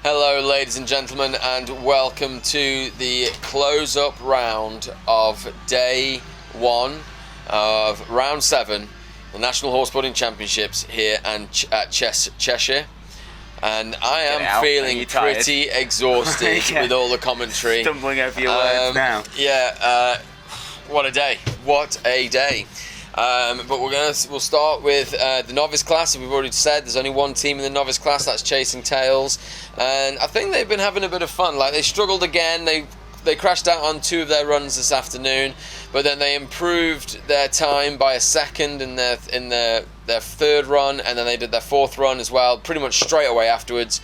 Hello ladies and gentlemen, and welcome to the close-up round of day 1 of round 7, the National Horseboarding Championships here at Cheshire. And I am feeling pretty exhausted with all the commentary. Stumbling over your words now. Yeah, what a day. What a day. But we'll start with the novice class. We've already said there's only one team in the novice class, that's Chasing Tails, and I think they've been having a bit of fun. Like, they struggled again, they crashed out on 2 of their runs this afternoon, but then they improved their time by a second in their 3rd run, and then they did their 4th run as well, pretty much straight away afterwards,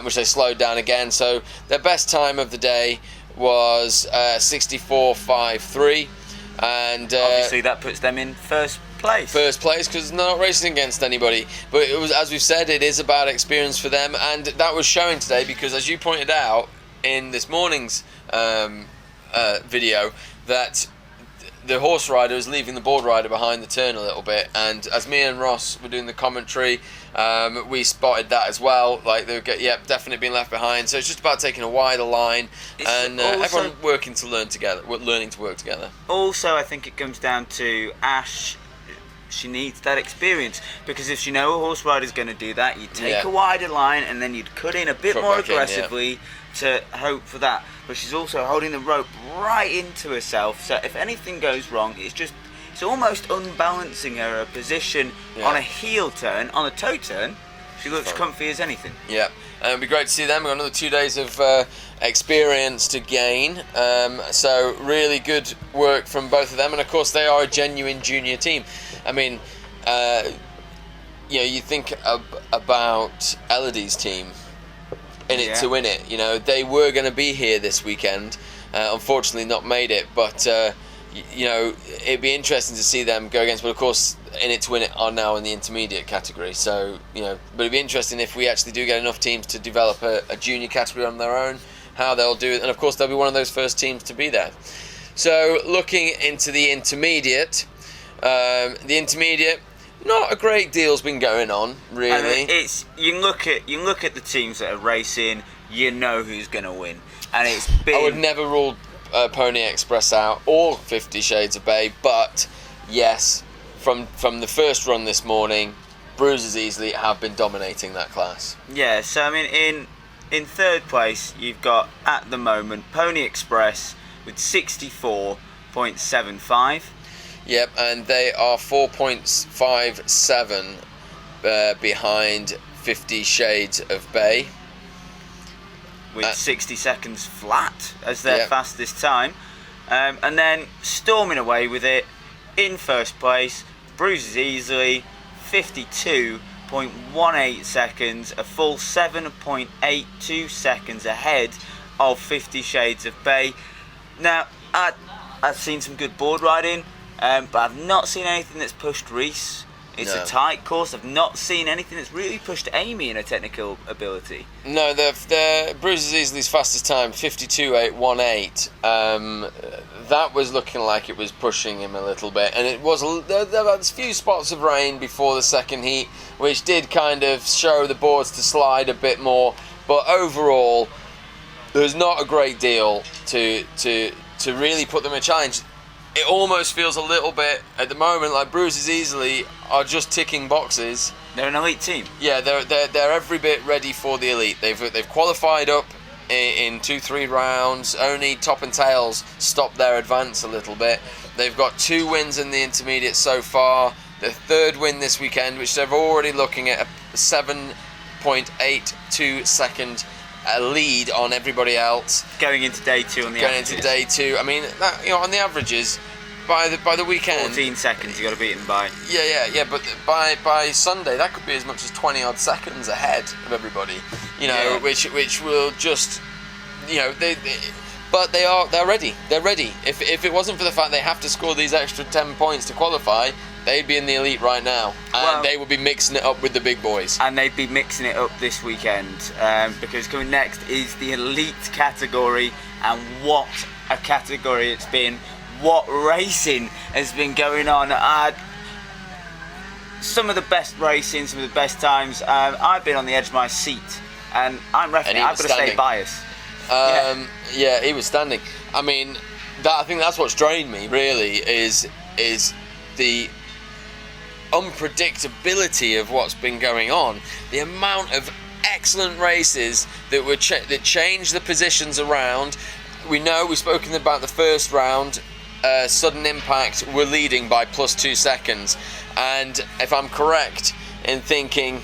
which they slowed down again. So their best time of the day was 64.53. And obviously that puts them in first place because they're not racing against anybody. But it was, as we've said, it is about experience for them, and that was showing today because, as you pointed out in this morning's video, that the horse rider is leaving the board rider behind the turn a little bit, and as me and Ross were doing the commentary, we spotted that as well. Like, they were definitely being left behind. So it's just about taking a wider line, and everyone learning to work together. Also, I think it comes down to Ash. She needs that experience, because if you know a horse rider is going to do that, you take a wider line and then you'd cut in a bit more aggressively to hope for that. But she's also holding the rope right into herself, so if anything goes wrong, it's almost unbalancing her position on a heel turn. On a toe turn, she looks comfy as anything. Yeah, and it'll be great to see them. We've got another 2 days of experience to gain, so really good work from both of them, and of course they are a genuine junior team. I mean, you think about Elodie's team, in it to win it. You know, they were going to be here this weekend, unfortunately not made it, but it'd be interesting to see them go against. But of course, in it to win it are now in the intermediate category, so but it'd be interesting if we actually do get enough teams to develop a junior category on their own, how they'll do it, and of course they'll be one of those first teams to be there. So looking into the intermediate, not a great deal's been going on, really. And you look at the teams that are racing, you know who's going to win, and it's been. I would never rule Pony Express out or 50 Shades of Bay, but yes, from the first run this morning, Bruisers Easily have been dominating that class. Yeah, so I mean, in 3rd place, you've got at the moment Pony Express with 64.75. Yep, and they are 4.57 behind 50 Shades of Bay. With 60 seconds flat as their fastest time. And then storming away with it, in 1st place, Bruises Easily, 52.18 seconds, a full 7.82 seconds ahead of 50 Shades of Bay. Now, I've seen some good board riding, but I've not seen anything that's pushed Reese. It's a tight course. I've not seen anything that's really pushed Amy in her technical ability. No, the Bruises Easily's fastest time, 52.818. That was looking like it was pushing him a little bit, and it was. There was a few spots of rain before the second heat, which did kind of show the boards to slide a bit more. But overall, there's not a great deal to really put them in a challenge. It almost feels a little bit at the moment like Bruises Easily are just ticking boxes. They're an elite team. Yeah, they're every bit ready for the elite. They've qualified up in 2-3 rounds. Only Top and Tails stopped their advance a little bit. They've got 2 wins in the intermediate so far. The 3rd win this weekend, which they're already looking at a 7.82 second lead on everybody else. Going into day 2 on the averages. Going into day 2. I mean, that, on the averages, by the weekend, 14 seconds you got to beat them by. Yeah. But by Sunday, that could be as much as 20 odd seconds ahead of everybody. Which will just, but they're ready. They're ready. If it wasn't for the fact they have to score these extra 10 points to qualify, they'd be in the elite right now, and they would be mixing it up with the big boys. And they'd be mixing it up this weekend, because coming next is the elite category, and what a category it's been. What racing has been going on. Some of the best racing, some of the best times. I've been on the edge of my seat And I'm refereeing. I've got to stay biased. Yeah, he was standing. I mean, I think that's what's drained me. Really, is the unpredictability of what's been going on. The amount of excellent races that were that changed the positions around. We know we've spoken about the first round. Sudden Impact were leading by +2 seconds, and if I'm correct in thinking,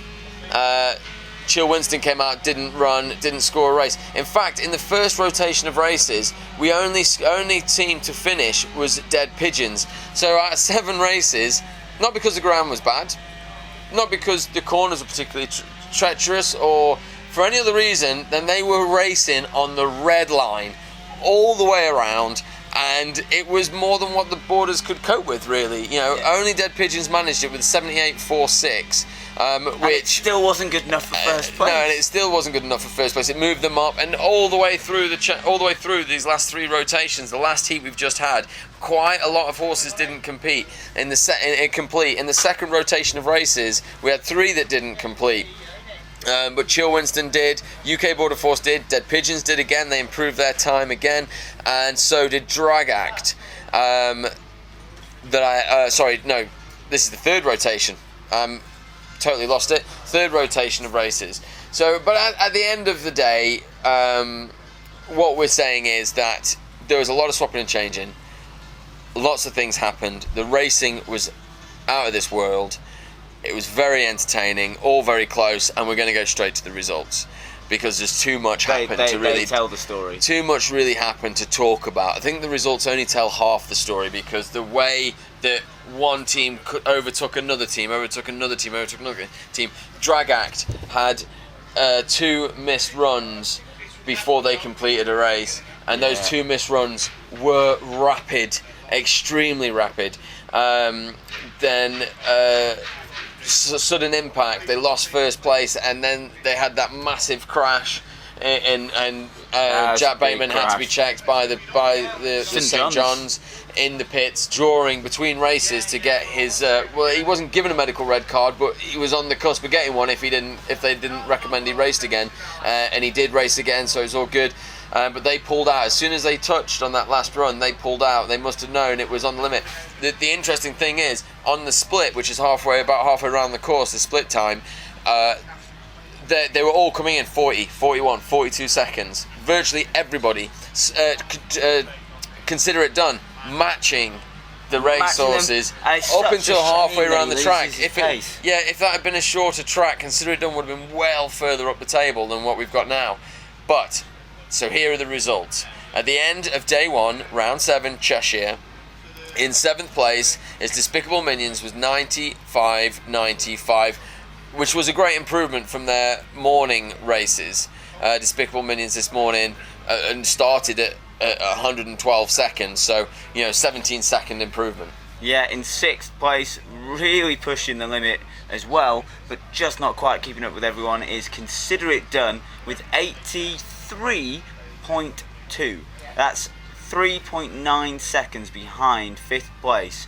Chill Winston came out, didn't score a race. In fact, in the first rotation of races, we only team to finish was Dead Pigeons. So out of 7 races, not because the ground was bad, not because the corners were particularly treacherous, or for any other reason, then they were racing on the red line all the way around. And it was more than what the boarders could cope with, really. Only Dead Pigeons managed it with 78.46, which still wasn't good enough for first place. No, and it still wasn't good enough for first place. It moved them up, and all the way through these last 3 rotations, the last heat we've just had, quite a lot of horses didn't compete in the second rotation of races. We had 3 that didn't complete. But Chill Winston did, UK Border Force did, Dead Pigeons did again, they improved their time again, and so did Drag Act. This is the 3rd rotation. Totally lost it. 3rd rotation of races. So, but at the end of the day, what we're saying is that there was a lot of swapping and changing. Lots of things happened. The racing was out of this world. It was very entertaining, all very close, and we're going to go straight to the results because there's too much happened to really tell the story. Too much really happened to talk about. I think the results only tell half the story because the way that one team overtook another team, Drag Act had 2 missed runs before they completed a race, and those 2 missed runs were rapid, extremely rapid. Then Sudden Impact, they lost first place, and then they had that massive crash, and Jack Bateman had to be checked by the St John's in the pits during between races to get his he wasn't given a medical red card, but he was on the cusp of getting one if they didn't recommend he raced again, and he did race again, so it was all good. But they pulled out. As soon as they touched on that last run, they pulled out. They must have known it was on the limit. The interesting thing is, on the split, which is about halfway around the course, the split time, they were all coming in 40, 41, 42 seconds. Virtually everybody, consider it done, matching the race horses up until halfway around the track. If that had been a shorter track, consider it done would have been well further up the table than what we've got now. But so here are the results. At the end of day 1, round 7, Cheshire, in 7th place is Despicable Minions with 95.95, which was a great improvement from their morning races. Despicable Minions this morning and started at 112 seconds, so 17-second improvement. Yeah, in 6th place, really pushing the limit as well, but just not quite keeping up with everyone, is Consider It Done with 83.2. That's 3.9 seconds behind 5th place.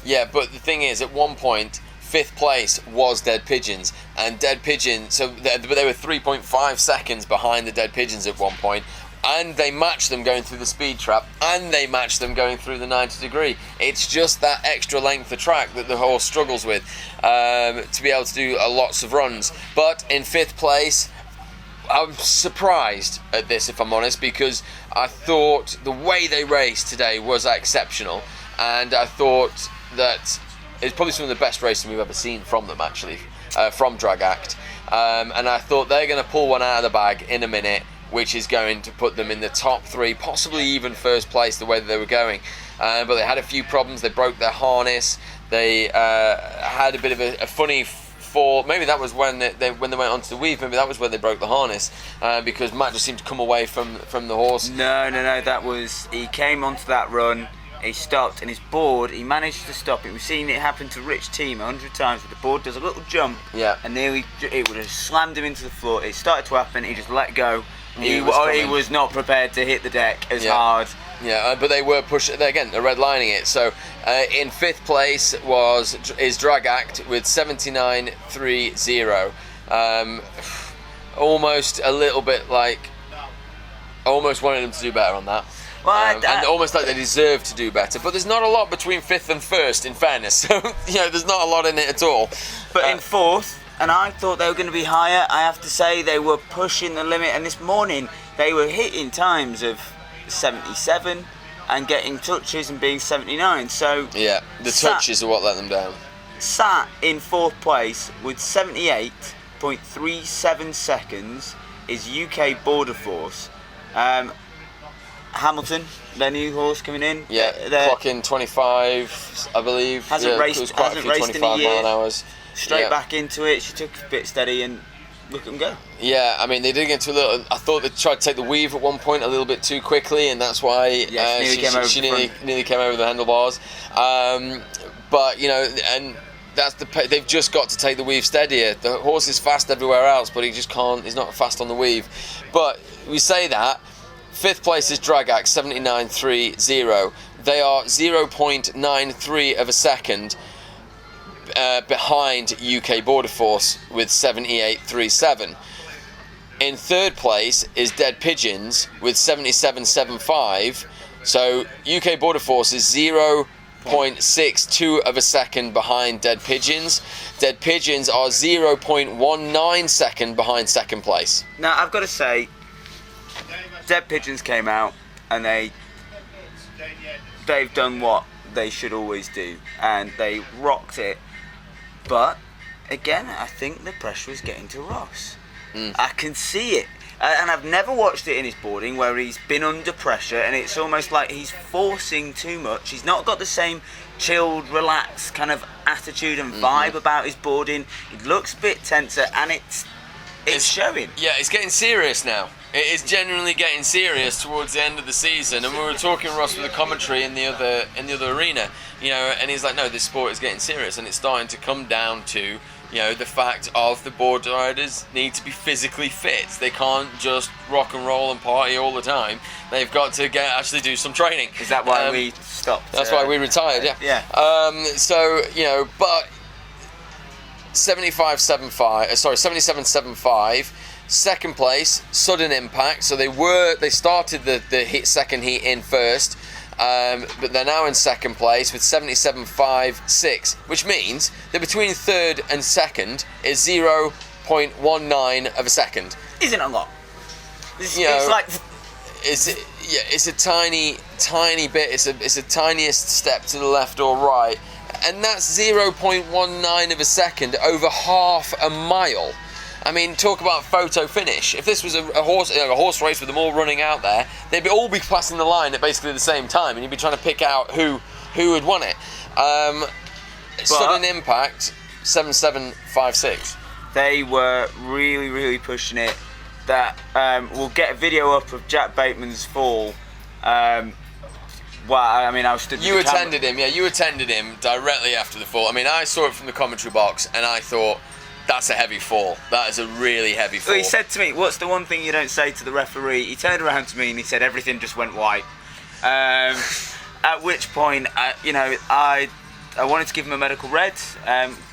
Yeah, but the thing is, at one point, 5th place was Dead Pigeons, and Dead Pigeons, so they were 3.5 seconds behind the Dead Pigeons at one point, and they matched them going through the speed trap, and they matched them going through the 90 degree. It's just that extra length of track that the horse struggles with to be able to do lots of runs. But in 5th place, I'm surprised at this, if I'm honest, because I thought the way they raced today was exceptional, and I thought that it's probably some of the best racing we've ever seen from them, actually, from Drag Act. And I thought they're going to pull one out of the bag in a minute, which is going to put them in the top 3, possibly even 1st place the way that they were going. But they had a few problems. They broke their harness. They had a bit of a funny fall. Maybe that was when they went onto the weave. Maybe that was when they broke the harness, because Matt just seemed to come away from the horse. No. That was, he came onto that run. He stopped, and his board, he managed to stop it. We've seen it happen to Rich Team 100 times, where the board does a little jump, and it would have slammed him into the floor. It started to happen, he just let go. He was not prepared to hit the deck as hard. Yeah, but they were pushing, again, they're redlining it. So in 5th place is Drag Act with 79.30. almost a little bit like, I almost wanted them to do better on that. Well, and almost like they deserve to do better. But there's not a lot between 5th and 1st, in fairness. So, there's not a lot in it at all. But in 4th, and I thought they were going to be higher, I have to say they were pushing the limit. And this morning, they were hitting times of 77 and getting touches and being 79. So yeah, the touches are what let them down. Sat in 4th place with 78.37 seconds is UK Border Force. Hamilton, their new horse coming in. Yeah, clocking 25, I believe. Hasn't raced in a year. 25 mile an hour. Straight back into it. She took a bit steady and look at them go. Yeah, I mean, they did get to a little. I thought they tried to take the weave at one point a little bit too quickly, and that's why she nearly came over the handlebars. But and that's they've just got to take the weave steadier. The horse is fast everywhere else, but he just can't. He's not fast on the weave. But we say that 5th place is Dragax 79.30. They are 0.93 of a second behind UK Border Force with 78.37. In 3rd place is Dead Pigeons with 77.75. So UK Border Force is 0.62 of a second behind Dead Pigeons. Dead Pigeons are 0.19 second behind 2nd place. Now I've got to say, Dead Pigeons came out and they've done what they should always do, and they rocked it. But again, I think the pressure is getting to Ross. I can see it, and I've never watched it in his boarding where he's been under pressure, and it's almost like he's forcing too much. He's not got the same chilled, relaxed kind of attitude and vibe about his boarding. He looks a bit tenser, and it's showing. Yeah, it's getting serious now. It is genuinely getting serious towards the end of the season, and we were talking, Ross, with the commentary in the other arena, and he's like, no, this sport is getting serious, and it's starting to come down to, the fact of the board riders need to be physically fit. They can't just rock and roll and party all the time. They've got to actually do some training. Is that why we stopped? That's why we retired. Yeah. So but 77.75. 2nd place, Sudden Impact. So they started the second heat in 1st, but they're now in 2nd place with 77.56, which means that between 3rd and 2nd is 0.19 of a second. Isn't a lot. It's like it's a tiny bit. It's the tiniest step to the left or right, and that's 0.19 of a second over half a mile. I mean, talk about photo finish. If this was a horse race with them all running out there, they'd all be passing the line at basically the same time, and you'd be trying to pick out who had won it. Sudden Impact, 77.56. They were really, really pushing it. That we'll get a video up of Jack Bateman's fall. I was stood. You attended him, yeah. You attended him directly after the fall. I mean, I saw it from the commentary box, and I thought, that's a heavy fall. That is a really heavy fall. Well, he said to me, what's the one thing you don't say to the referee? He turned around to me and he said, everything just went white. At which point, I wanted to give him a medical red.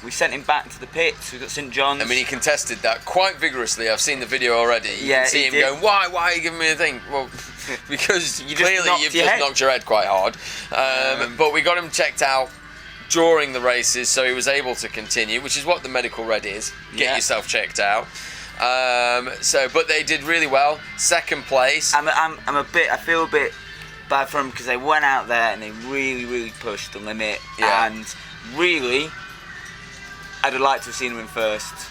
We sent him back to the pits. We got St John's. I mean, he contested that quite vigorously. I've seen the video already. You can see him going, why are you giving me a thing? Well, because you've just knocked your head quite hard. But we got him checked out during the races, so he was able to continue, which is what the medical red is. Get yourself checked out. But they did really well. 2nd place. I feel a bit bad for them because they went out there and they really, really pushed the limit. Yeah. And really, I'd have liked to have seen them in 1st.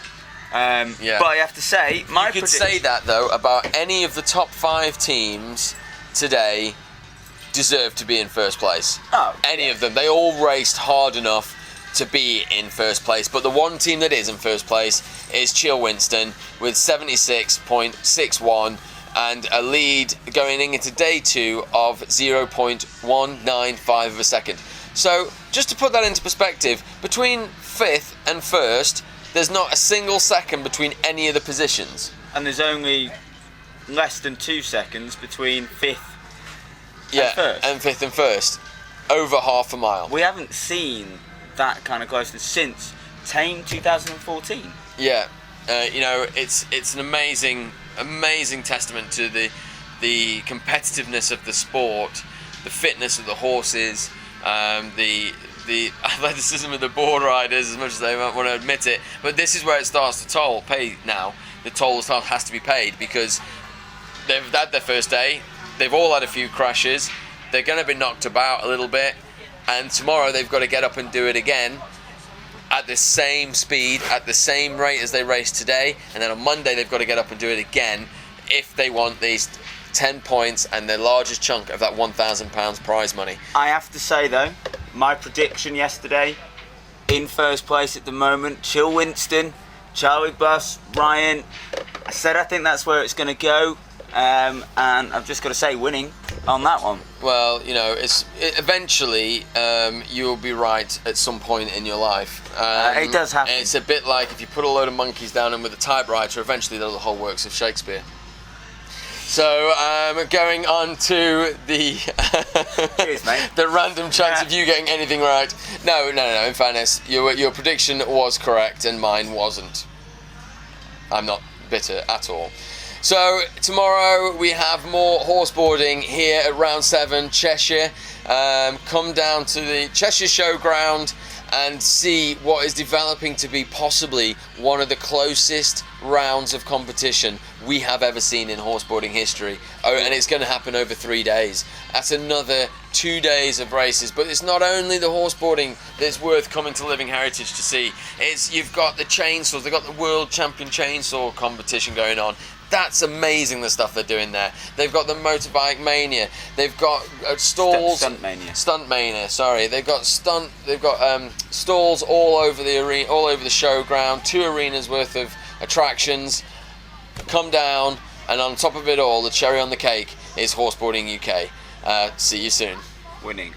But I have to say, you could say that though about any of the top 5 teams today. Deserve to be in 1st place. Any of them. They all raced hard enough to be in 1st place. But the one team that is in 1st place is Chill Winston with 76.61 and a lead going into day 2 of 0.195 of a second. So just to put that into perspective, between 5th and 1st, there's not a single second between any of the positions. And there's only less than 2 seconds between 5th. And 5th and 1st, over half a mile. We haven't seen that kind of closeness since Tame 2014. Yeah, It's an amazing testament to the competitiveness of the sport, the fitness of the horses, the athleticism of the board riders, as much as they might want to admit it. But this is where it starts to pay now. The toll has to be paid because they've had their first day. They've all had a few crashes. They're going to be knocked about a little bit, and tomorrow they've got to get up and do it again at the same speed, at the same rate as they raced today, and then on Monday they've got to get up and do it again if they want these 10 points and the largest chunk of that £1,000 prize money. I have to say though, my prediction yesterday, in first place at the moment, Chill Winston, Charlie Buss, Ryan. I said I think that's where it's going to go, and I've just got to say winning on that one. Well, eventually you'll be right at some point in your life. It does happen. It's a bit like if you put a load of monkeys down and with a typewriter, eventually they're the whole works of Shakespeare. So going on to the cheers, mate. the random chance of you getting anything right. No. In fairness, your prediction was correct and mine wasn't. I'm not bitter at all. So tomorrow we have more horseboarding here at Round 7, Cheshire. Come down to the Cheshire Showground and see what is developing to be possibly one of the closest rounds of competition we have ever seen in horseboarding history. Oh, and it's going to happen over 3 days. That's another 2 days of races. But it's not only the horseboarding that's worth coming to Living Heritage to see. You've got the chainsaws. They've got the World Champion Chainsaw competition going on. That's amazing, the stuff they're doing there. They've got the Motorbike Mania. They've got stalls. Stunt Mania. Stunt Mania. Sorry, they've got stalls all over the arena, all over the showground. 2 arenas worth of attractions. Come down, and on top of it all, the cherry on the cake is Horseboarding UK. See you soon. Winning.